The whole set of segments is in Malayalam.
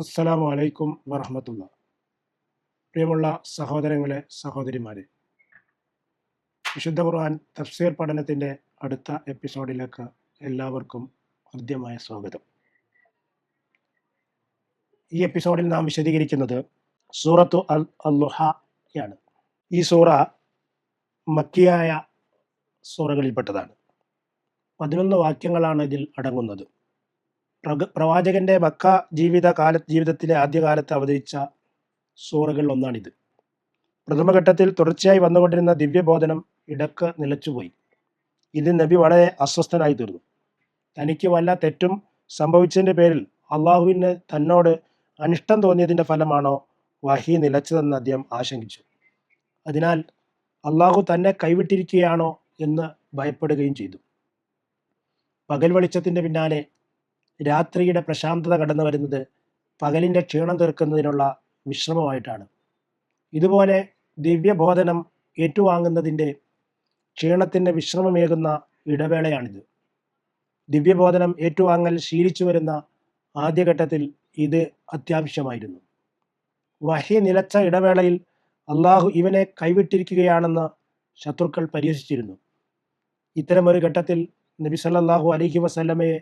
അസ്സലാമു അലൈക്കും വറഹ്മത്തുള്ളാ. പ്രിയമുള്ള സഹോദരങ്ങളെ, സഹോദരിമാരെ, വിശുദ്ധ ഖുർആൻ തഫ്സീർ പഠനത്തിൻ്റെ അടുത്ത എപ്പിസോഡിലേക്ക് എല്ലാവർക്കും ഹൃദ്യമായ സ്വാഗതം. ഈ എപ്പിസോഡിൽ നാം വിശദീകരിക്കുന്നത് സൂറത്തു അൽ-ളുഹയാണ്. ഈ സൂറ മക്കിയായ സൂറകളിൽപ്പെട്ടതാണ്. 11 വാക്യങ്ങളാണ് ഇതിൽ അടങ്ങുന്നത്. പ്രവാചകന്റെ മക്ക ജീവിതത്തിലെ ആദ്യകാലത്ത് അവതരിച്ച സൂറകൾ ഒന്നാണിത്. പ്രഥമഘട്ടത്തിൽ തുടർച്ചയായി വന്നുകൊണ്ടിരുന്ന ദിവ്യബോധനം ഇടക്ക് നിലച്ചുപോയി. ഇത് നബി വളരെ അസ്വസ്ഥനായി തീർന്നു. തനിക്ക് വല്ല തെറ്റും സംഭവിച്ചതിൻ്റെ പേരിൽ അള്ളാഹുവിന് തന്നോട് അനിഷ്ടം തോന്നിയതിൻ്റെ ഫലമാണോ വഹി നിലച്ചതെന്ന് അദ്ദേഹം ആശങ്കിച്ചു. അതിനാൽ അള്ളാഹു തന്നെ കൈവിട്ടിരിക്കുകയാണോ എന്ന് ഭയപ്പെടുകയും ചെയ്തു. പകൽ വെളിച്ചത്തിൻ്റെ പിന്നാലെ രാത്രിയുടെ പ്രശാന്തത കടന്നു വരുന്നത് പകലിൻ്റെ ക്ഷീണം തീർക്കുന്നതിനുള്ള വിശ്രമമായിട്ടാണ്. ഇതുപോലെ ദിവ്യബോധനം ഏറ്റുവാങ്ങുന്നതിൻ്റെ ക്ഷീണത്തിന് വിശ്രമമേകുന്ന ഇടവേളയാണിത്. ദിവ്യബോധനം ഏറ്റുവാങ്ങൽ ശീലിച്ചു വരുന്ന ആദ്യഘട്ടത്തിൽ ഇത് അത്യാവശ്യമായിരുന്നു. വഹി നിലച്ച ഇടവേളയിൽ അള്ളാഹു ഇവനെ കൈവിട്ടിരിക്കുകയാണെന്ന് ശത്രുക്കൾ പരിഹസിച്ചിരുന്നു. ഇത്തരമൊരു ഘട്ടത്തിൽ നബി സല്ലല്ലാഹു അലൈഹി വസല്ലമയെ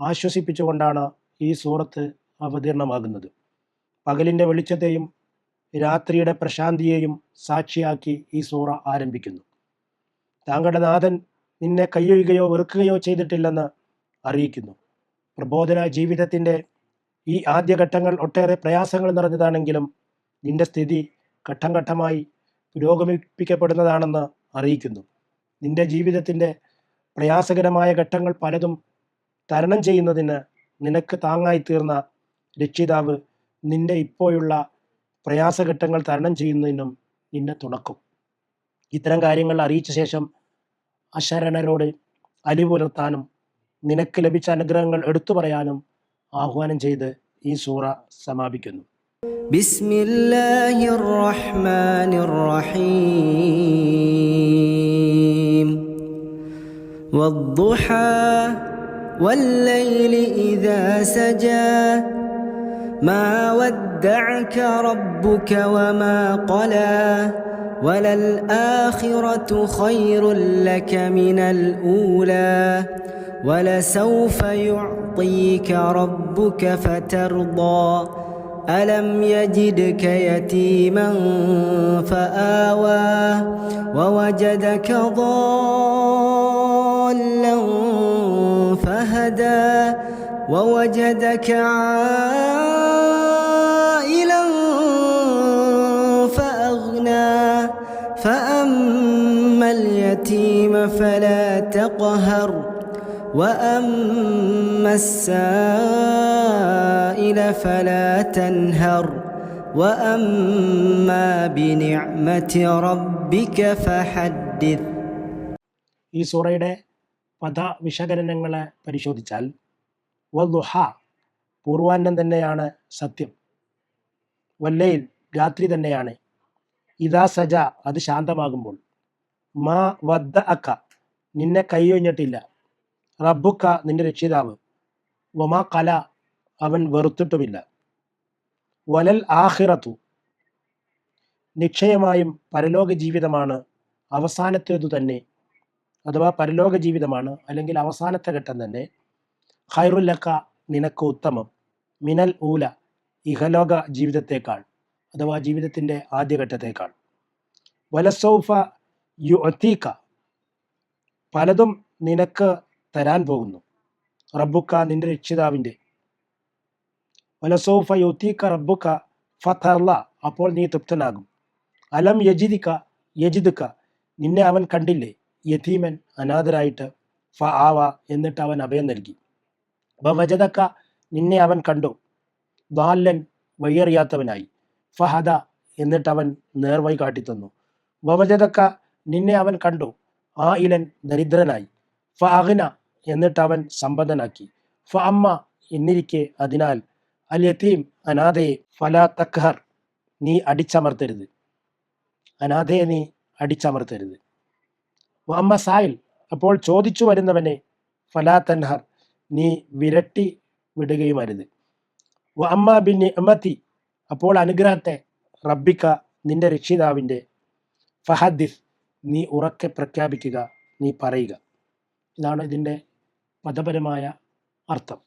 ആശ്വസിപ്പിച്ചുകൊണ്ടാണ് ഈ സൂറത്ത് അവതീർണമാകുന്നത്. പകലിൻ്റെ വെളിച്ചത്തെയും രാത്രിയുടെ പ്രശാന്തിയെയും സാക്ഷിയാക്കി ഈ സൂറ ആരംഭിക്കുന്നു. താങ്കളുടെ നാഥൻ നിന്നെ കയ്യൊഴിയുകയോ വെറുക്കുകയോ ചെയ്തിട്ടില്ലെന്ന് അറിയിക്കുന്നു. പ്രബോധന ജീവിതത്തിൻ്റെ ഈ ആദ്യഘട്ടങ്ങൾ ഒട്ടേറെ പ്രയാസങ്ങൾ നിറഞ്ഞതാണെങ്കിലും നിന്റെ സ്ഥിതി ഘട്ടം ഘട്ടമായി പുരോഗമിപ്പിക്കപ്പെടുന്നതാണെന്ന് അറിയിക്കുന്നു. നിന്റെ ജീവിതത്തിൻ്റെ പ്രയാസകരമായ ഘട്ടങ്ങൾ പലതും തരണം ചെയ്യുന്നതിന് നിനക്ക് താങ്ങായി തീർന്ന രക്ഷിതാവ് നിന്റെ ഇപ്പോഴുള്ള പ്രയാസഘട്ടങ്ങൾ തരണം ചെയ്യുന്നതിനും നിന്നെ തുണക്കും. ഇത്തരം കാര്യങ്ങൾ അറിയിച്ച ശേഷം അശരണരോട് അലിവ് പുലർത്താനും നിനക്ക് ലഭിച്ച അനുഗ്രഹങ്ങൾ എടുത്തു പറയാനും ആഹ്വാനം ചെയ്ത് ഈ സൂറ സമാപിക്കുന്നു. ബിസ്മില്ലാഹിർ റഹ്മാനിർ റഹീം വദ്ദുഹാ വല്ലൈലി ഇദാ സജാ മാ വദ്ദഅക റബ്ബുക വമാ ഖലാ വലൽ ആഖിറതു ഖൈറുൽ ലക മിനൽ ഊലാ വലസൗഫ യുഅ്തീക റബ്ബുക ഫതർദാ ألم يجدك يتيما فآوى ووجدك ضالا فهدى ووجدك عائلا فأغنى فأما اليتيم فلا تقهر وأما السائل فلا تنهر وأما بنعمة ربك فحدث. ഈ സൂറയുടെ പദവിശകലനങ്ങളെ പരിശോധിച്ചാൽ വദ്ദുഹ പൂർവാന്നം തന്നെയാണ് സത്യം, വല്ലൈൽ രാത്രി തന്നെയാണ്, ഇദാ സജ അത് ശാന്തമാകുമ്പോൾ, മാ വദ്ദഅക നിന്നെ കൈയൊഴിഞ്ഞിട്ടില്ല, റബ്ബുക്ക നിന്റെ രക്ഷിതാവ്, വമാ ഖല അവൻ വെറുത്തിട്ടുമില്ല, വലൽ ആഖിറത്തു നിശ്ചയമായും പരലോക ജീവിതമാണ് അവസാനത്തേതു തന്നെ, അഥവാ പരലോക ജീവിതമാണ് അല്ലെങ്കിൽ അവസാനത്തെ ഘട്ടം തന്നെ, ഖൈറുൽ ലക നിനക്ക് ഉത്തമം, മിനൽ ഊല ഇഹലോക ജീവിതത്തേക്കാൾ അഥവാ ജീവിതത്തിൻ്റെ ആദ്യഘട്ടത്തേക്കാൾ, വലസൗഫ യുഅ്തീക പലതും നിനക്ക് തരാൻ പോകുന്നു, റബ്ബുക്ക നിന്റെ രക്ഷിതാവിൻ്റെ, വലസൗഫ യുഅ്തീക റബ്ബുക ഫതർല അപ്പോൾ നീ തൃപ്തനാകും, അലം യജിദുക നിന്നെ അവൻ കണ്ടില്ലേ, യതീമൻ അനാഥരായിട്ട്, ഫആവ എന്നിട്ട് അവൻ അഭയം നൽകി, വവജദക നിന്നെ അവൻ കണ്ടു, ളാല്ലൻ വഴിയറിയാത്തവനായി, ഫഹദ എന്നിട്ട് അവൻ നേർവഴി കാട്ടിത്തന്നു, വവജദക നിന്നെ അവൻ കണ്ടു, ആയിലൻ ദരിദ്രനായി, ഫഅഗ്ന എന്നിട്ട് അവൻ സമ്പന്നനാക്കി, ഫഅമ്മ എന്നിരിക്കെ അതിനാൽ, അൽ യതീം അനാഥയെ, ഫലാ തഖ്ഹർ നീ അടിച്ചമർത്തരുത്, അനാഥയെ നീ അടിച്ചമർത്തരുത്, വഅമ്മ സായിൽ അപ്പോൾ ചോദിച്ചു വരുന്നവനെ, ഫലാ തൻഹർ നീ വിരട്ടി വിടുകയും അരുത്, വ അമ്മാ ബിൻ നിഅമതി, അപ്പോൾ അനുഗ്രഹത്തെ, റബ്ബിക, നിന്റെ രക്ഷിതാവിൻ്റെ, ഫഹദ്ദിസ്, നീ ഉറക്കെ പ്രഖ്യാപിക്കുക, നീ പറയുക. ഇതാണ് ഇതിൻ്റെ പദപരമായ അർത്ഥം.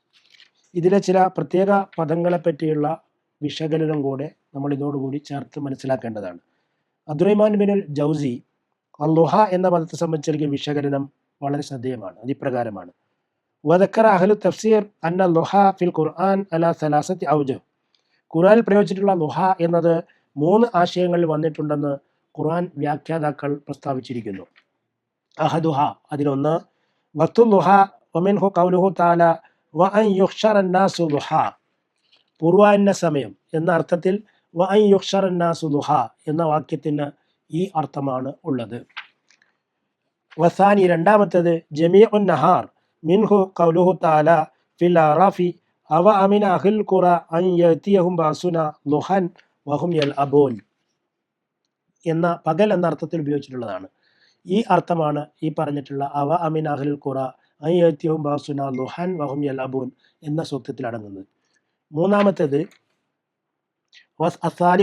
ഇതിലെ ചില പ്രത്യേക പദങ്ങളെ പറ്റിയുള്ള വിശകലനം കൂടെ നമ്മൾ ഇതോടുകൂടി ചേർത്ത് മനസ്സിലാക്കേണ്ടതാണ്. അബ്ദുറഹ്മാൻ ബിനുൽ ജൗസി അല്ലുഹ എന്ന പദത്തെ സംബന്ധിച്ച് നൽകിയ വിശകലനം വളരെ ശ്രദ്ധേയമാണ്. അതിപ്രകാരമാണ്: വദക്കറ അഹ്ലു തഫ്സീർ അന്ന ലുഹ ഫിൽ ഖുർആൻ അലാ സലാസത്തി ഔജഹ്. ഖുർആനിൽ പ്രയോഗിച്ചിട്ടുള്ള ലുഹ എന്നത് 3 ആശയങ്ങളിൽ വന്നിട്ടുണ്ടെന്ന് ഖുർആൻ വ്യാഖ്യാതാക്കൾ പ്രസ്താവിച്ചിരിക്കുന്നു. അഹദുഹ, അതിലൊന്ന്, വഖ്തുൽ ലുഹ വമിൻഹു ഖൗലുഹു തആല വ അൻ യുഹ്ശറന്നാസു ലുഹ, പൂർവാഹ്ന സമയം എന്ന അർത്ഥത്തിൽ വ അൻ യുഹ്ശറന്നാസു ലുഹ എന്ന വാക്യത്തിന് ഈ അർത്ഥമാണ് ഉള്ളത്. വസാനി, രണ്ടാമത്തേത്, ജമീഉൻ നഹാർ മിൻഹു ഖൗലുഹു തആല ഫിൽ അറാഫി അവ അമിന അഹ്ലുൽ ഖുറ അൻ യഅതിയഹും ബഅസുന ളുഹൻ വഹും യൽഅബൂൻ എന്ന പകൽ എന്ന അർത്ഥത്തിൽ ഉപയോഗിച്ചിട്ടുള്ളതാണ്. ഈ അർത്ഥമാണ് ഈ പറഞ്ഞിട്ടുള്ള അവ അമിന അഹ്ലുൽ ഖുറ അൻ യഅതിയഹും ബഅസുന ളുഹൻ വഹും യൽഅബൂൻ എന്ന സൂക്തത്തിൽ അടങ്ങുന്നത്. മൂന്നാമത്തേത്,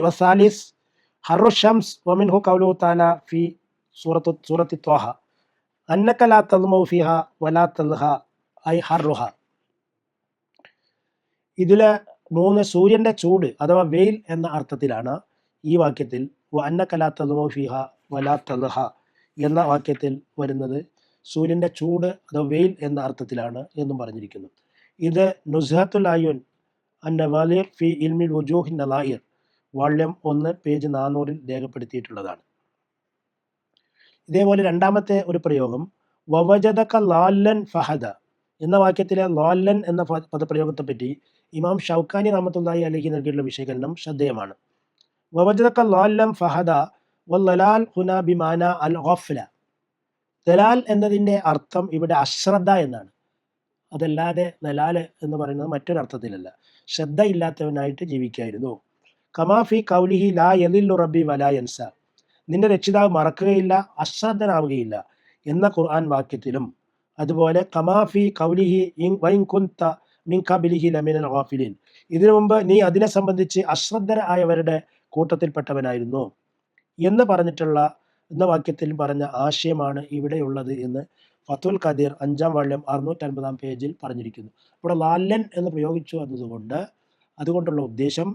വസാലിസ് ഹർറു ഷംസ് വമിൻഹു ഖൗലുഹു തആല ഫി സൂറത്തി ത്വാഹ അന്നക ലാ തദ്മഉ ഫിഹ വലാ തൽഹ ഐ ഹർറുഹ. ഇതിലെ 3 സൂര്യന്റെ ചൂട് അഥവാ വെയിൽ എന്ന അർത്ഥത്തിലാണ് ഈ വാക്യത്തിൽ വ അന്നക ലാ തദ്മഉ ഫിഹ വലാ തൽഹ എന്ന വാക്യത്തിൽ വരുന്നത്. സൂര്യന്റെ ചൂട് അഥവാ വെയിൽ എന്ന അർത്ഥത്തിലാണ് എന്നും പറഞ്ഞിരിക്കുന്നു. ഇത് നുസ്ഹത്തുൽ അയ്യുൻ അന്നവാലിർ ഫി ഇൽമിൽ വുജൂഹി നളായിർ വാള്യം 1 പേജ് 400 രേഖപ്പെടുത്തിയിട്ടുള്ളതാണ്. ഇതേപോലെ രണ്ടാമത്തെ ഒരു പ്രയോഗം വവജദക ലാല്ലൻ ഫഹദ എന്ന വാക്യത്തിലെ ലാല്ലൻ എന്ന പദപ്രയോഗത്തെ പറ്റി ഇമാം ഷൗക്കാനി റഹ്മത്തുള്ളാഹി അലൈഹി നൽകിയിട്ടുള്ള വിശകലനം ശ്രദ്ധേയമാണ്. വവജദക ലാല്ലൻ ഫഹദ വല്ലലാൽ ഹുന ബിമാന അൽ ഗഫ്ല. ദലാൽ എന്നതിൻ്റെ അർത്ഥം ഇവിടെ അശ്രദ്ധ എന്നാണ്. അതല്ലാതെ ദലാൽ എന്ന് പറയുന്നത് മറ്റൊരർത്ഥത്തിലല്ല. ശ്രദ്ധ ഇല്ലാത്തവനായിട്ട് ജീവിക്കായിരുന്നു. കമാഫി കൗലിഹി ലാ യദില്ലു റബ്ബി വലാ യൻസ, നിന്റെ രക്ഷിതാവ് മറക്കുകയില്ല, അശ്രദ്ധനാവുകയില്ല എന്ന ഖുർആൻ വാക്യത്തിലും, അതുപോലെ കമാഫി കൗലിഹി വൈൻ കുന്ത മിൻ ഖബലിഹി ലമിനൽ ഗാഫിലിൻ, ഇതിനു മുമ്പ് നീ അതിനെ സംബന്ധിച്ച് അശ്രദ്ധരായവരുടെ കൂട്ടത്തിൽപ്പെട്ടവനായിരുന്നു എന്ന് പറഞ്ഞിട്ടുള്ള എന്ന വാക്യത്തിൽ പറഞ്ഞ ആശയമാണ് ഇവിടെയുള്ളത് എന്ന് ഫത്തുൽ ഖദീർ 5-ാം വാള്യം 650-ാം പേജിൽ പറഞ്ഞിരിക്കുന്നു. ഇവിടെ ലാല്ലൻ എന്ന് പ്രയോഗിച്ചു അതുകൊണ്ടുള്ള ഉദ്ദേശം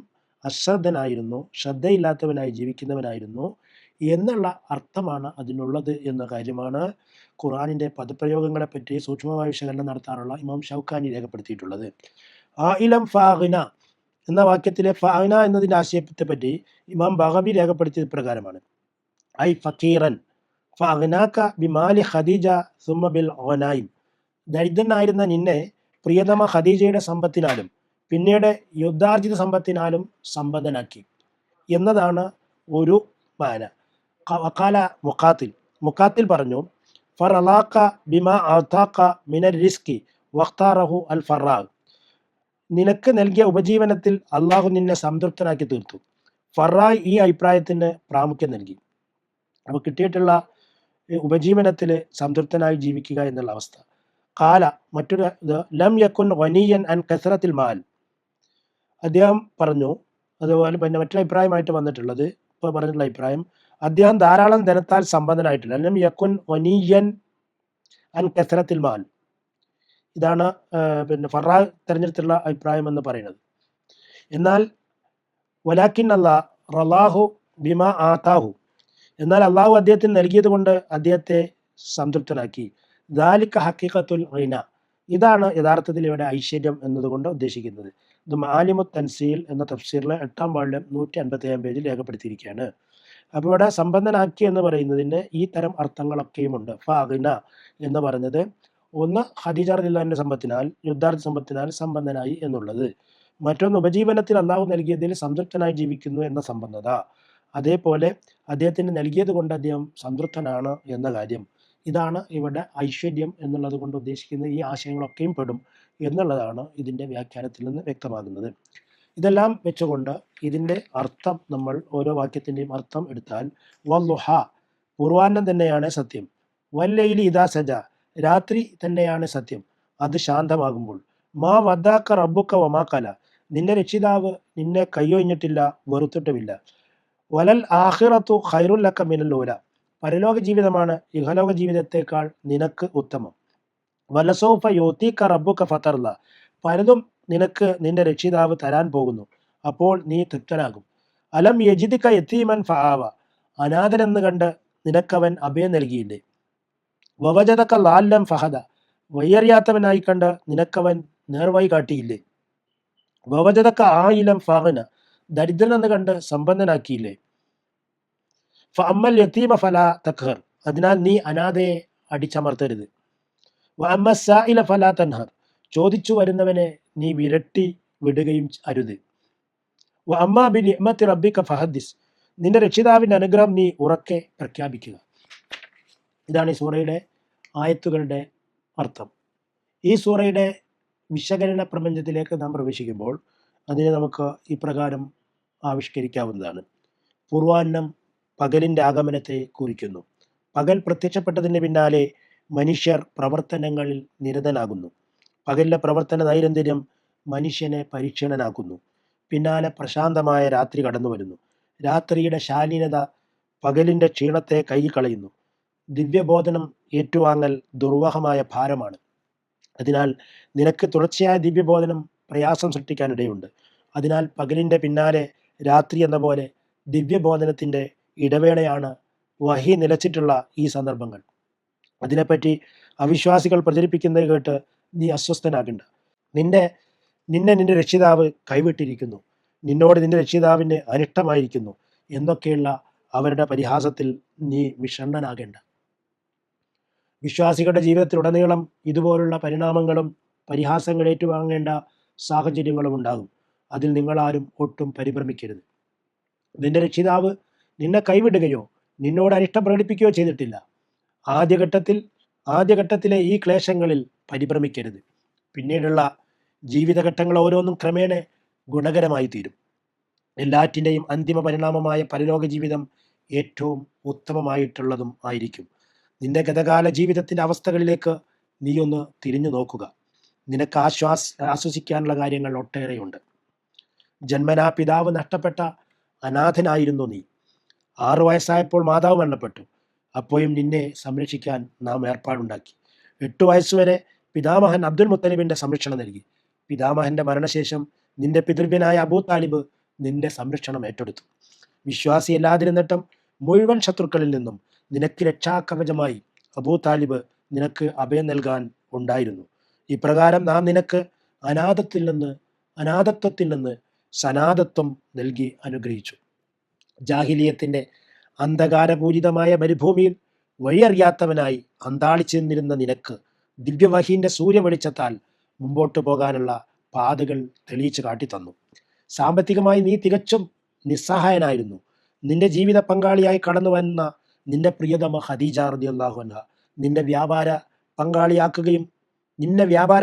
അശ്രദ്ധനായിരുന്നു, ശ്രദ്ധയില്ലാത്തവനായി ജീവിക്കുന്നവനായിരുന്നു എന്നുള്ള അർത്ഥമാണ് അതിനുള്ളത് എന്ന കാര്യമാണ് ഖുർആനിൻ്റെ പദപ്രയോഗങ്ങളെപ്പറ്റി സൂക്ഷ്മമായ വിശകലനം നടത്താറുള്ള ഇമാം ഷൗക്കാനി രേഖപ്പെടുത്തിയിട്ടുള്ളത്. ആയിലം ഫാഗ്ന എന്ന വാക്യത്തിലെ ഫാഗ്ന എന്നതിൻ്റെ ആശയത്തെ പറ്റി ഇമാം ബഗവി രേഖപ്പെടുത്തിയത് പ്രകാരമാണ്: ഐ ഫക്കീറൻ ഫഅഗ്നാക ബിമാലി ഖദീജ സുമ്മ ബിൽ ഗനായിം, ദരിദ്രനായിരുന്ന നിന്നെ പ്രിയതമ ഖദീജയുടെ സമ്പത്തിനാലും പിന്നീട് യുദ്ധാർജിത സമ്പത്തിനാലും സമ്പന്നനാക്കി എന്നതാണ് ഒരു മാന. വഖാല മുഖാത്തിൽ പറഞ്ഞു ഫറലാക ബിമാ ആതാക മിനർ റിസ്കി വഖ്താറഹു അൽ ഫറാഗ്, നിനക്ക് നൽകിയ ഉപജീവനത്തിൽ അള്ളാഹു നിന്നെ സംതൃപ്തനാക്കി തീർത്തു. ഫറായ് ഈ അഭിപ്രായത്തിന് പ്രാമുഖ്യം നൽകി. അപ്പോൾ കിട്ടിയിട്ടുള്ള ഉപജീവനത്തിൽ സംതൃപ്തനായി ജീവിക്കുക എന്നുള്ള അവസ്ഥ. കാല, മറ്റൊരു ലം യക്കുൻ ഗനിയൻ അൻ കസ്റത്തിൽ മാൽ, അദ്ദേഹം പറഞ്ഞു. അതുപോലെ പിന്നെ മറ്റൊരു അഭിപ്രായമായിട്ട് വന്നിട്ടുള്ളത്, ഇപ്പോൾ പറഞ്ഞിട്ടുള്ള അഭിപ്രായം, അദ്ദേഹം ധാരാളം ധനത്താൽ സമ്പന്നനായിട്ടില്ല. ലം യക്കുൻ ഗനിയൻ അൻ കസ്റത്തിൽ മാൽ, ഇതാണ് പിന്നെ ഫറാ തിരഞ്ഞെടുത്തുള്ള അഭിപ്രായം എന്ന് പറയുന്നത്. എന്നാൽ വലാക്കിൻ അല്ലാഹ് റലാഹു ബിമാ ആതാഹു, എന്നാൽ അള്ളാഹു അദ്ദേഹത്തിന് നൽകിയത് കൊണ്ട് അദ്ദേഹത്തെ സംതൃപ്തനാക്കി. ദാലിക ഹഖീഖത്തുൽ ഗിന, ഇതാണ് യഥാർത്ഥത്തിൽ ഇവിടെ ഐശ്വര്യം എന്നതുകൊണ്ട് ഉദ്ദേശിക്കുന്നത്. ഇത് മാലിമു തൻസീൽ എന്ന തഫ്സീറിലെ 8-ാം വാള്യം 157-ാം പേജിൽ രേഖപ്പെടുത്തിയിരിക്കുകയാണ്. അപ്പോൾ ഇവിടെ സമ്പന്നനാക്കി എന്ന് പറയുന്നതിന് ഈ തരം അർത്ഥങ്ങളൊക്കെയുമുണ്ട്. ഫഅഗ്ന എന്ന് പറഞ്ഞത് ഒന്ന് ഖദീജ റളിയല്ലാഹുവിന്റെ സമ്പത്തിനാൽ, യുദ്ധാർത്ഥ സമ്പത്തിനാൽ സമ്പന്നനായി എന്നുള്ളത്. മറ്റൊന്ന് ഉപജീവനത്തിൽ അള്ളാഹു നൽകിയതിൽ സംതൃപ്തനായി ജീവിക്കുന്നു എന്ന സമ്പന്നത. അതേപോലെ അദ്ദേഹത്തിന് നൽകിയത് കൊണ്ട് അദ്ദേഹം സംതൃപ്തനാണ് എന്ന കാര്യം. ഇതാണ് ഇവിടെ ഐശ്വര്യം എന്നുള്ളത് കൊണ്ട് ഉദ്ദേശിക്കുന്ന ഈ ആശയങ്ങളൊക്കെയും പെടും എന്നുള്ളതാണ് ഇതിൻ്റെ വ്യാഖ്യാനത്തിൽ നിന്ന് വ്യക്തമാകുന്നത്. ഇതെല്ലാം വെച്ചുകൊണ്ട് ഇതിൻ്റെ അർത്ഥം നമ്മൾ ഓരോ വാക്യത്തിൻ്റെയും അർത്ഥം എടുത്താൽ, വല്ലുഹ പൂർവാന്നം തന്നെയാണ് സത്യം, വല്ലൈലി ഇദാ സജ രാത്രി തന്നെയാണ് സത്യം അത് ശാന്തമാകുമ്പോൾ, മാ വദ്ദാക റബ്ബുക വമാ ഖല നിന്റെ രക്ഷിതാവ് നിന്നെ കൈയൊഴിഞ്ഞിട്ടില്ല, വെറുത്തിട്ടുമില്ല. വലൽ ആഖിറത്തു ഖൈറുൽ ലക മിനൽ ഊല, പരലോക ജീവിതമാണ് ഇഹലോക ജീവിതത്തേക്കാൾ നിനക്ക് ഉത്തമം. വലസൗഫ യുതീക റബ്ബുക ഫതർല, പലതും നിനക്ക് നിന്റെ രക്ഷിതാവ് തരാൻ പോകുന്നു, അപ്പോൾ നീ തൃപ്തനാകും. അലം യജിദിക യതീമൻ ഫആവ, അനാഥനെന്ന് കണ്ട് നിനക്കവൻ അഭയം നൽകിയില്ലേ. വവജദക ളാല്ലൻ ഫഹദ, വഴിയറിയാത്തവനായി കണ്ട് നിനക്കവൻ നേർവഴി കാട്ടിയില്ലേ. വവജദക ആയിലൻ ഫഅഗ്ന, ദരിദ്രനെന്ന് കണ്ട് സമ്പന്നനാക്കിയില്ലേ. ഫഅമ്മൽ യതീമ ഫലാ തഖ്ഹർ, അതിനാൽ നീ അനാഥയെ അടിച്ചമർത്തരുത്. വഅമ്മ സായില ഫലാ തൻഹർ, ചോദിച്ചു വരുന്നവനെ നീ വിരട്ടി വിടുകയും അരുത്. വഅമ്മാ ബിനിഅ്മത്തി റബ്ബിക ഫഹദ്ദിസ്, നിന്റെ രക്ഷിതാവിന്റെ അനുഗ്രഹം നീ ഉറക്കെ പ്രഖ്യാപിക്കുക. ഇതാണ് ഈ സൂറയുടെ ആയത്തുകളുടെ അർത്ഥം. ഈ സൂറയുടെ വിശകലന പ്രപഞ്ചത്തിലേക്ക് നാം പ്രവേശിക്കുമ്പോൾ അതിനെ നമുക്ക് ഇപ്രകാരം ആവിഷ്കരിക്കാവുന്നതാണ്. പൂർവാന്നം പകലിൻ്റെ ആഗമനത്തെ കുറിക്കുന്നു. പകൽ പ്രത്യക്ഷപ്പെട്ടതിന് പിന്നാലെ മനുഷ്യർ പ്രവർത്തനങ്ങളിൽ നിരതനാകുന്നു. പകലിലെ പ്രവർത്തന നൈരന്തര്യം മനുഷ്യനെ പരീക്ഷണനാക്കുന്നു. പിന്നാലെ പ്രശാന്തമായ രാത്രി കടന്നു വരുന്നു. രാത്രിയുടെ ശാലീനത പകലിൻ്റെ ക്ഷീണത്തെ കയ്യിൽ കളയുന്നു. ദിവ്യബോധനം ഏറ്റുവാങ്ങൽ ദുർവഹമായ ഭാരമാണ്. അതിനാൽ നിനക്ക് തുടർച്ചയായ ദിവ്യബോധനം പ്രയാസം സൃഷ്ടിക്കാനിടയുണ്ട്. അതിനാൽ പകലിൻ്റെ പിന്നാലെ രാത്രി എന്ന പോലെ ദിവ്യബോധനത്തിൻ്റെ ഇടവേളയാണ് വഹി നിലച്ചിട്ടുള്ള ഈ സന്ദർഭങ്ങൾ. അതിനെപ്പറ്റി അവിശ്വാസികൾ പ്രചരിപ്പിക്കുന്നത് കേട്ട് നീ അസ്വസ്ഥനാകണ്ട. നിന്നെ നിന്റെ രക്ഷിതാവ് കൈവിട്ടിരിക്കുന്നു, നിന്നോട് നിന്റെ രക്ഷിതാവിന് അനിഷ്ടമായിരിക്കുന്നു എന്നൊക്കെയുള്ള അവരുടെ പരിഹാസത്തിൽ നീ വിഷണ്ണനാകേണ്ട. വിശ്വാസികളുടെ ജീവിതത്തിലുടനീളം ഇതുപോലുള്ള പരിണാമങ്ങളും പരിഹാസങ്ങൾ ഏറ്റുവാങ്ങേണ്ട സാഹചര്യങ്ങളും ഉണ്ടാകും. അതിൽ നിങ്ങളാരും ഒട്ടും പരിഭ്രമിക്കരുത്. നിന്റെ രക്ഷിതാവ് നിന്നെ കൈവിടുകയോ നിന്നോട് അനിഷ്ടം പ്രകടിപ്പിക്കുകയോ ചെയ്തിട്ടില്ല. ആദ്യഘട്ടത്തിലെ ഈ ക്ലേശങ്ങളിൽ പരിഭ്രമിക്കരുത്. പിന്നീടുള്ള ജീവിതഘട്ടങ്ങൾ ഓരോന്നും ക്രമേണ ഗുണകരമായി തീരും. എല്ലാറ്റിൻ്റെയും അന്തിമ പരിണാമമായ പരലോക ജീവിതം ഏറ്റവും ഉത്തമമായിട്ടുള്ളതും ആയിരിക്കും. നിന്റെ ഗതകാല ജീവിതത്തിൻ്റെ അവസ്ഥകളിലേക്ക് നീയൊന്ന് തിരിഞ്ഞു നോക്കുക. നിനക്ക് ആശ്വസിക്കാനുള്ള കാര്യങ്ങൾ ഒട്ടേറെയുണ്ട്. ജന്മനാ പിതാവ് നഷ്ടപ്പെട്ട അനാഥനായിരുന്നു നീ. 6 വയസ്സായപ്പോൾ മാതാവ് മരണപ്പെട്ടു. അപ്പോഴും നിന്നെ സംരക്ഷിക്കാൻ നാം ഏർപ്പാടുണ്ടാക്കി. 8 വയസ്സുവരെ പിതാമഹൻ അബ്ദുൽ മുത്തലിബിൻ്റെ സംരക്ഷണം നൽകി. പിതാമഹന്റെ മരണശേഷം നിന്റെ പിതൃവ്യനായ അബൂ താലിബ് നിന്റെ സംരക്ഷണം ഏറ്റെടുത്തു. വിശ്വാസിയല്ലാതിരുന്നിട്ടും മുഴുവൻ ശത്രുക്കളിൽ നിന്നും നിനക്ക് രക്ഷാകവചമായി അബൂ താലിബ് നിനക്ക് അഭയം നൽകാൻ ഉണ്ടായിരുന്നു. ഇപ്രകാരം നാം നിനക്ക് അനാഥത്വത്തിൽ നിന്ന് സനാഥത്വം നൽകി അനുഗ്രഹിച്ചു. ജാഹിലിയത്തിൻ്റെ അന്ധകാരപൂരിതമായ മരുഭൂമിയിൽ വഴിയറിയാത്തവനായി അന്താളിച്ചു നിന്നിരുന്ന നിനക്ക് ദിവ്യവഹീൻ്റെ സൂര്യവെളിച്ചത്താൽ മുമ്പോട്ട് പോകാനുള്ള പാതകൾ തെളിയിച്ചു കാട്ടിത്തന്നു. സാമ്പത്തികമായി നീ തികച്ചും നിസ്സഹായനായിരുന്നു. നിന്റെ ജീവിത പങ്കാളിയായി കടന്നു വന്ന നിന്റെ പ്രിയതമ ഖദീജ റളിയല്ലാഹു അൻഹ നിന്നെ വ്യാപാര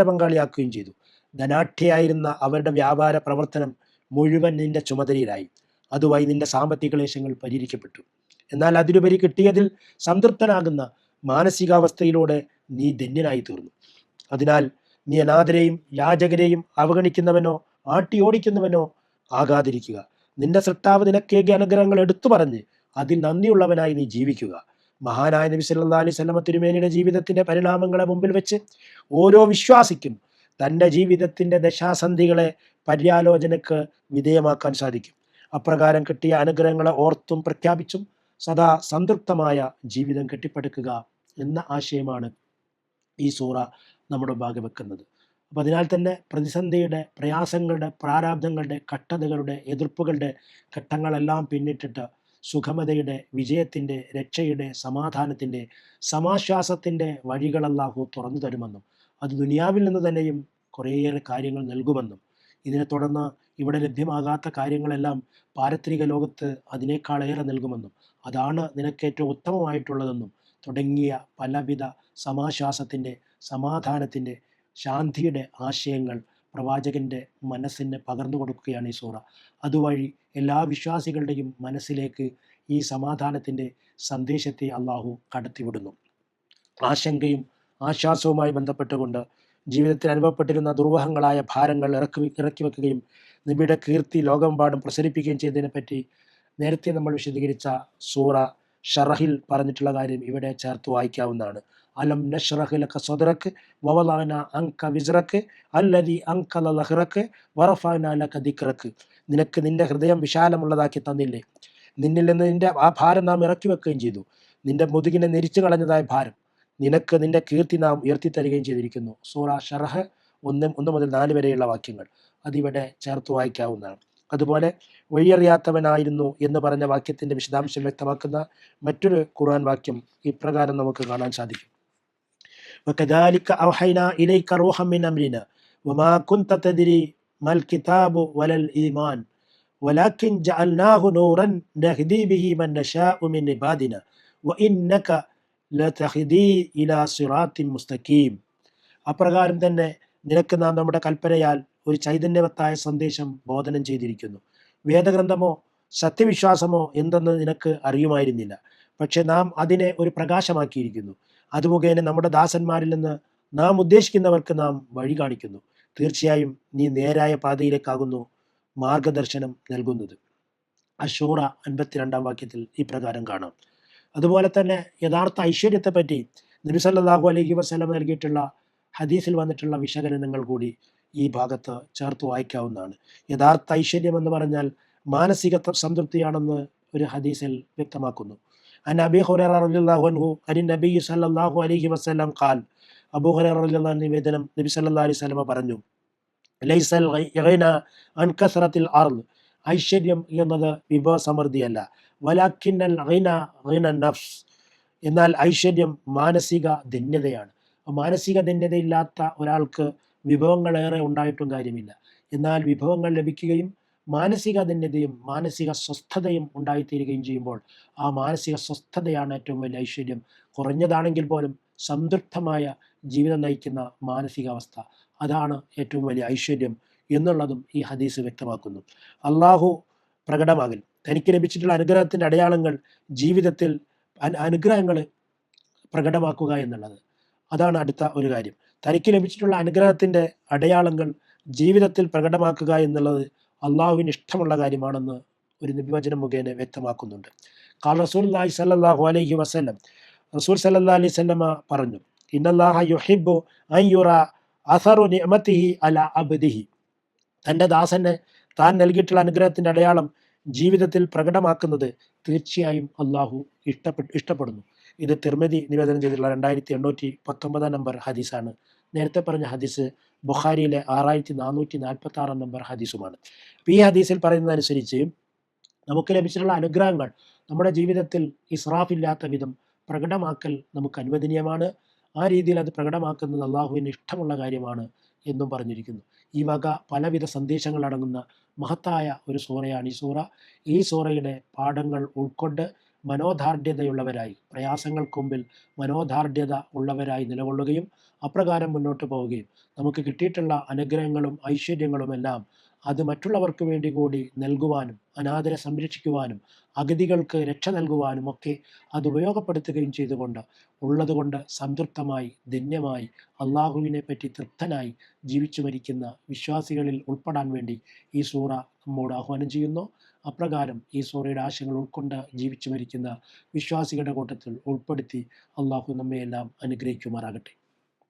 പങ്കാളിയാക്കുകയും ചെയ്തു. ധനാഢ്യയായിരുന്ന അവരുടെ വ്യാപാര പ്രവർത്തനം മുഴുവൻ നിന്റെ ചുമതലയിലായി. അതുവഴി നിന്റെ സാമ്പത്തിക ക്ലേശങ്ങൾ പരിഹരിക്കപ്പെട്ടു. എന്നാൽ അതിലുപരി കിട്ടിയതിൽ സംതൃപ്തനാകുന്ന മാനസികാവസ്ഥയിലൂടെ നീ ധന്യനായി തീർന്നു. അതിനാൽ നീ അനാഥരെയും യാചകരെയും അവഗണിക്കുന്നവനോ ആട്ടിയോടിക്കുന്നവനോ ആകാതിരിക്കുക. നിന്റെ സൃഷ്ടാവ് നിനക്കേകിയ അനുഗ്രഹങ്ങൾ എടുത്തു പറഞ്ഞ് അതിൽ നന്ദിയുള്ളവനായി നീ ജീവിക്കുക. മഹാനായ നബി സല്ലല്ലാഹു അലൈഹി വസല്ലം തിരുമേനിയുടെ ജീവിതത്തിന്റെ പരിണാമങ്ങളെ മുമ്പിൽ വെച്ച് ഓരോ വിശ്വാസിക്കും തൻ്റെ ജീവിതത്തിന്റെ ദശാസന്ധികളെ പര്യാലോചനക്ക് വിധേയമാക്കാൻ സാധിക്കും. അപ്രകാരം കിട്ടിയ അനുഗ്രഹങ്ങളെ ഓർത്തും പ്രഖ്യാപിച്ചും സദാ സംതൃപ്തമായ ജീവിതം കെട്ടിപ്പടുക്കുക എന്ന ആശയമാണ് ഈ സൂറ നമ്മുടെ മുമ്പാകെ വെക്കുന്നത്. അപ്പം അതിനാൽ തന്നെ പ്രതിസന്ധിയുടെ, പ്രയാസങ്ങളുടെ, പ്രാരാബ്ധങ്ങളുടെ, കഷ്ടതകളുടെ, എതിർപ്പുകളുടെ ഘട്ടങ്ങളെല്ലാം പിന്നിട്ടിട്ട് സുഖമതയുടെ, വിജയത്തിൻ്റെ, രക്ഷയുടെ, സമാധാനത്തിൻ്റെ, സമാശ്വാസത്തിൻ്റെ വഴികൾ അല്ലാഹു തുറന്നു തരുമെന്നും അത് ദുനിയാവിൽ നിന്ന് തന്നെയും കുറേയേറെ കാര്യങ്ങൾ നൽകുമെന്നും ഇതിനെ തുടർന്ന് ഇവിടെ ലഭ്യമാകാത്ത കാര്യങ്ങളെല്ലാം പാരത്രിക ലോകത്ത് അതിനേക്കാളേറെ നൽകുമെന്നും അതാണ് നിനക്ക് ഏറ്റവും ഉത്തമമായിട്ടുള്ളതെന്നും തുടങ്ങിയ പലവിധ സമാശ്വാസത്തിൻ്റെ, സമാധാനത്തിൻ്റെ, ശാന്തിയുടെ ആശയങ്ങൾ പ്രവാചകൻ്റെ മനസ്സിന് പകർന്നു കൊടുക്കുകയാണ് ഈ സൂറ. അതുവഴി എല്ലാ വിശ്വാസികളുടെയും മനസ്സിലേക്ക് ഈ സമാധാനത്തിൻ്റെ സന്ദേശത്തെ അള്ളാഹു കടത്തിവിടുന്നു. ആശങ്കയും ആശ്വാസവുമായി ബന്ധപ്പെട്ടുകൊണ്ട് ജീവിതത്തിൽ അനുഭവപ്പെട്ടിരുന്ന ദുർവഹങ്ങളായ ഭാരങ്ങൾ ഇറക്കി വെക്കുകയും നബിയുടെ കീർത്തി ലോകമെമ്പാടും പ്രസരിപ്പിക്കുകയും ചെയ്തതിനെപ്പറ്റി നേരത്തെ നമ്മൾ വിശദീകരിച്ച സൂറ ഷറഹിൽ പറഞ്ഞിട്ടുള്ള കാര്യം ഇവിടെ ചേർത്ത് വായിക്കാവുന്നതാണ്. അലം നഷ്റഹ് ലക സദ്റക വവളഅന അൻക വിസ്റക അല്ലദി അൻഖല ലഹ്റക വറഫഅന ലക ദിക്റക. നിനക്ക് നിന്റെ ഹൃദയം വിശാലമുള്ളതാക്കി തന്നില്ലേ, നിന്നിൽ നിന്ന് നിന്റെ ആ ഭാരം നാം ഇറക്കി വെക്കുകയും ചെയ്തു, നിന്റെ മുതുകിനെ നെരിച്ചു കളഞ്ഞതായ ഭാരം നിനക്ക് നിന്റെ കീർത്തി നാം ഉയർത്തി തരികയും ചെയ്തിരിക്കുന്നു. സൂറ ഷറഹ് 1 മുതൽ 4 വരെയുള്ള വാക്യങ്ങൾ അതിവിടെ ചേർത്ത് വായിക്കാവുന്നതാണ്. അതുപോലെ വഴിയറിയാത്തവനായിരുന്നു എന്ന് പറഞ്ഞ വാക്യത്തിന്റെ വിശദാംശം വ്യക്തമാക്കുന്ന മറ്റൊരു ഖുർആൻ വാക്യം ഇപ്രകാരം നമുക്ക് കാണാൻ സാധിക്കും. وكذلك أوحينا إليك روحا من أمرنا وما كنت تدري ما الكتاب ولا الإيمان ولكن جعلناه نورا نهدي به من نشاء من عبادنا وإنك لتهدي إلى صراط مستقيم. അപ്രകാരം തന്നെ നിനക്ക് നാം നമ്മുടെ കൽപ്പനയാൽ ഒരു ചൈതന്യവത്തായ സന്ദേശം ബോധനം ചെയ്തിരിക്കുന്നു. വേദഗ്രന്ഥമോ സത്യവിശ്വാസമോ എന്തെന്ന് നിനക്ക് അറിയുമായിരുന്നില്ല, പക്ഷെ നാം അതിനെ ഒരു പ്രകാശമാക്കിയിരിക്കുന്നു. അത് മുഖേന നമ്മുടെ ദാസന്മാരിൽ നിന്ന് നാം ഉദ്ദേശിക്കുന്നവർക്ക് നാം വഴി കാണിക്കുന്നു. തീർച്ചയായും നീ നേരായ പാതയിലേക്കാകുന്നു മാർഗദർശനം നൽകുന്നത്. അശൂറ 52 വാക്യത്തിൽ ഇപ്രകാരം കാണാം. അതുപോലെ തന്നെ യഥാർത്ഥ ഐശ്വര്യത്തെപ്പറ്റി നബി സല്ലല്ലാഹു അലൈഹി വസല്ലം നൽകിയിട്ടുള്ള ഹദീസിൽ വന്നിട്ടുള്ള വിശകലനങ്ങൾ കൂടി ഈ ഭാഗത്ത് ചേർത്ത് വായിക്കാവുന്നതാണ്. യഥാർത്ഥ ഐശ്വര്യം എന്ന് പറഞ്ഞാൽ മാനസിക സംതൃപ്തിയാണെന്ന് ഒരു ഹദീസിൽ വ്യക്തമാക്കുന്നു. അൻ അബീ ഹുറൈറ റളിയല്ലാഹു അൻഹു അൻ നബി സല്ലല്ലാഹു അലൈഹി വസല്ലം ഖാൽ. അബൂ ഹുറൈറ റളിയല്ലാഹു അൻഹു നിവേദനം, നബി സല്ലല്ലാഹു അലൈഹി വസല്ലം പറഞ്ഞു, ലൈസൽ ഗിന അൻ കസ്റത്തിൽ അർദ്. ഐശ്വര്യം എന്നത് വിഭവസമൃദ്ധിയല്ല, വലാക്കിന്നൽ ഗിന നഫ്സ്. എന്നാൽ ഐശ്വര്യം മാനസിക ധന്യതയാണ്. മാനസിക ധന്യതയില്ലാത്ത ഒരാൾക്ക് വിഭവങ്ങളേറെ ഉണ്ടായിട്ടും കാര്യമില്ല. എന്നാൽ വിഭവങ്ങൾ ലഭിക്കുകയും മാനസിക ധന്യതയും മാനസിക സ്വസ്ഥതയും ഉണ്ടായിത്തീരുകയും ചെയ്യുമ്പോൾ ആ മാനസിക സ്വസ്ഥതയാണ് ഏറ്റവും വലിയ ഐശ്വര്യം. കുറഞ്ഞതാണെങ്കിൽ പോലും സംതൃപ്തമായ ജീവിതം നയിക്കുന്ന മാനസികാവസ്ഥ, അതാണ് ഏറ്റവും വലിയ ഐശ്വര്യം എന്നുള്ളതും ഈ ഹദീസ് വ്യക്തമാക്കുന്നു. അള്ളാഹു പ്രകടമാകൽ, തനിക്ക് ലഭിച്ചിട്ടുള്ള അനുഗ്രഹത്തിൻ്റെ അടയാളങ്ങൾ ജീവിതത്തിൽ അനുഗ്രഹങ്ങൾ പ്രകടമാക്കുക എന്നുള്ളത്, അതാണ് അടുത്ത ഒരു കാര്യം. തനിക്ക് ലഭിച്ചിട്ടുള്ള അനുഗ്രഹത്തിൻ്റെ അടയാളങ്ങൾ ജീവിതത്തിൽ പ്രകടമാക്കുക എന്നുള്ളത് അള്ളാഹുവിന് ഇഷ്ടമുള്ള കാര്യമാണെന്ന് ഒരു നിബിവചനം മുഖേന വ്യക്തമാക്കുന്നുണ്ട്. ഖാല റസൂലുള്ളാഹി സ്വല്ലല്ലാഹു അലൈഹി വസല്ലം, റസൂൽ സല്ലല്ലാഹു അലൈഹി വസല്ലമ പറഞ്ഞു, ഇന്നല്ലാഹ യുഹിബ്ബു അൻ യുറാ അസറു നിഅമതിഹി അലാ അബ്ദിഹി. തൻ്റെ ദാസന് താൻ നൽകിയിട്ടുള്ള അനുഗ്രഹത്തിൻ്റെ അടയാളം ജീവിതത്തിൽ പ്രകടമാക്കുന്നത് തീർച്ചയായും അള്ളാഹു ഇഷ്ടപ്പെടുന്നു. ഇത് തിർമിദി നിവേദനം ചെയ്തിട്ടുള്ള 2819 നമ്പർ ഹദീസാണ്. നേരത്തെ പറഞ്ഞ ഹദീസ് ബുഖാരിയിലെ 6446 നമ്പർ ഹദീസുമാണ്. ഈ ഹദീസിൽ പറയുന്നതനുസരിച്ച് നമുക്ക് ലഭിച്ചിട്ടുള്ള അനുഗ്രഹങ്ങൾ നമ്മുടെ ജീവിതത്തിൽ ഇസ്രാഫില്ലാത്ത വിധം പ്രകടമാക്കൽ നമുക്ക് അനുവദനീയമാണ്. ആ രീതിയിൽ അത് പ്രകടമാക്കുന്നത് അള്ളാഹുവിന് ഇഷ്ടമുള്ള കാര്യമാണ് എന്നും പറഞ്ഞിരിക്കുന്നു. ഈ വക പലവിധ സന്ദേശങ്ങൾ അടങ്ങുന്ന മഹത്തായ ഒരു സൂറയാണ് ഈ സൂറ. ഈ സൂറയുടെ പാഠങ്ങൾ ഉൾക്കൊണ്ട് മനോദാർഢ്യതയുള്ളവരായി, പ്രയാസങ്ങൾക്ക് മുമ്പിൽ മനോദാർഢ്യത ഉള്ളവരായി നിലകൊള്ളുകയും അപ്രകാരം മുന്നോട്ട് പോവുകയും നമുക്ക് കിട്ടിയിട്ടുള്ള അനുഗ്രഹങ്ങളും ഐശ്വര്യങ്ങളുമെല്ലാം അത് മറ്റുള്ളവർക്ക് വേണ്ടി കൂടി നൽകുവാനും അനാഥരെ സംരക്ഷിക്കുവാനും അഗതികൾക്ക് രക്ഷ നൽകുവാനും ഒക്കെ അത് ഉപയോഗപ്പെടുത്തുകയും ചെയ്തുകൊണ്ട് ഉള്ളതുകൊണ്ട് സംതൃപ്തമായി ധന്യമായി അള്ളാഹുവിനെ പറ്റി തൃപ്തനായി ജീവിച്ചു മരിക്കുന്ന വിശ്വാസികളിൽ ഉൾപ്പെടാൻ വേണ്ടി ഈ സൂറ നമ്മോട് ആഹ്വാനം ചെയ്യുന്നു. അപ്രകാരം ഈ സൂറയുടെ ആശയങ്ങൾ ഉൾക്കൊണ്ട് ജീവിച്ചു മരിക്കുന്ന വിശ്വാസികളുടെ കൂട്ടത്തിൽ ഉൾപ്പെടുത്തി അള്ളാഹു നമ്മയെല്ലാം അനുഗ്രഹിക്കുമാറാകട്ടെ.